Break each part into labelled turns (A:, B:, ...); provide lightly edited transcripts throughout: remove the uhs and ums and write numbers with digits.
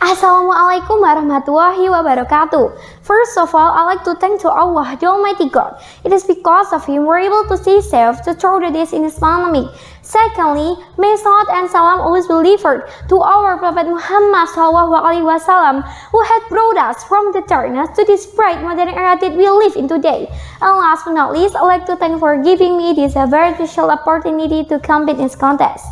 A: Assalamualaikum warahmatullahi wabarakatuh. First of all, I'd like to thank to Allah, the Almighty God. It is because of Him we're able to stay safe to through the days in this pandemic. Secondly, may salat and salam always be delivered to our Prophet Muhammad SAW, who had brought us from the darkness to this bright modern era that we live in today. And last but not least, I'd like to thank for giving me this very special opportunity to compete in this contest.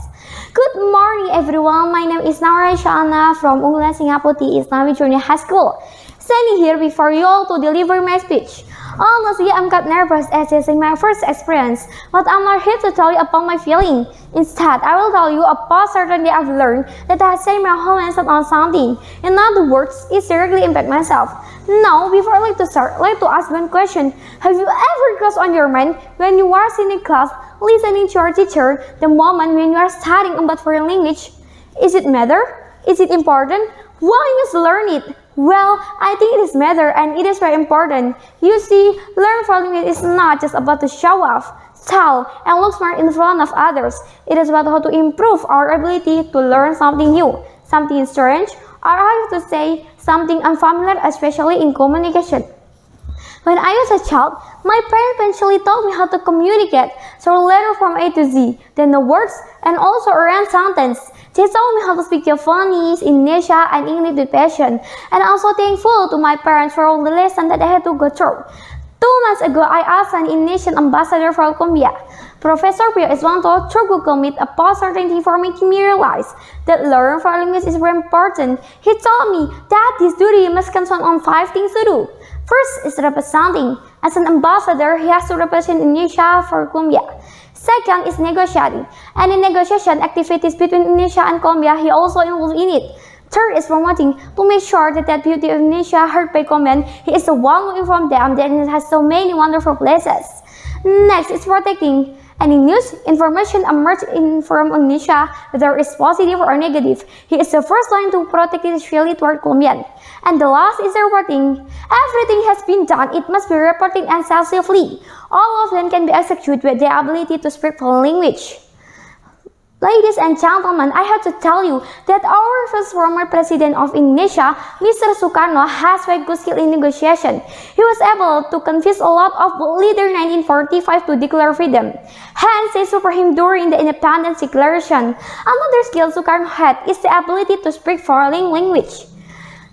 A: Good morning everyone, my name is Naurah Reisa Alana from Unggulan Singa Putih Islamic Junior High School. Standing here before you all to deliver my speech. Honestly, I'm quite nervous as this is my first experience, but I'm not here to tell you about my feeling. Instead, I will tell you about certain that I've learned that I say my whole mindset on something. In other words, it directly impact myself. Now, before I like to start, I'd like to ask one question. Have you ever crossed on your mind when you are sitting in class, listening to your teacher, the moment when you are studying about foreign language? Is it matter? Is it important? Why must learn it? Well, I think it is matter and it is very important. You see, learn foreign language is not just about to show off, style, and look smart in front of others. It is about how to improve our ability to learn something new, something strange, or I have to say, something unfamiliar, especially in communication. When I was a child, my parents eventually taught me how to communicate through letters from A to Z, then the words, and also a rhyme sentence. They taught me how to speak Japanese, Indonesia, and English with passion, and I'm so thankful to my parents for all the lessons that I had to go through. 2 months ago, I asked an Indonesian ambassador for Colombia, Professor Pio Iswanto, through Google Meet about certain things for making me realize that learning foreign language is very important. He told me that this duty must consist on 5 things to do. First is representing. As an ambassador, he has to represent Indonesia for Colombia. Second is negotiating, and in negotiation activities between Indonesia and Colombia, he also involved in it. Third is promoting, to make sure that beauty of Indonesia heard by Colombian, he is the one who informed them that it has so many wonderful places. Next is protecting. Any news, information emerged from Indonesia, whether it's positive or negative, he is the first line to protect it really toward Colombian. And the last is reporting. Everything has been done, it must be reported extensively. All of them can be executed with the ability to speak foreign language. Ladies and gentlemen, I have to tell you that our first former president of Indonesia, Mr. Sukarno, has very good skill in negotiation. He was able to convince a lot of leaders in 1945 to declare freedom. Hence, they support him during the independence declaration. Another skill Sukarno had is the ability to speak foreign language.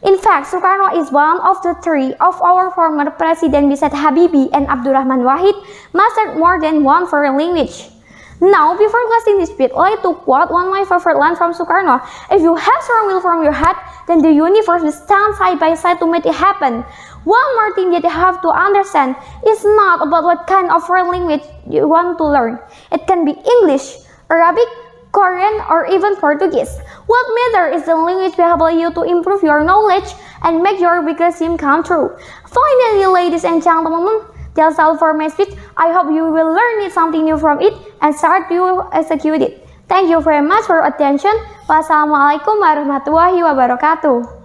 A: In fact, Sukarno is one of the 3 of our former president besides Habibie and Abdurrahman Wahid mastered more than 1 foreign language. Now, before closing this bit, I'd like to quote one of my favorite lines from Sukarno. If you have strong will from your heart, then the universe will stand side by side to make it happen. One more thing that you have to understand is not about what kind of foreign language you want to learn. It can be English, Arabic, Korean, or even Portuguese. What matters is the language will help you to improve your knowledge and make your biggest dream come true. Finally, ladies and gentlemen, that's all for my speech. I hope you will learn something new from it and start to execute it. Thank you very much for your attention. Wassalamualaikum warahmatullahi wabarakatuh.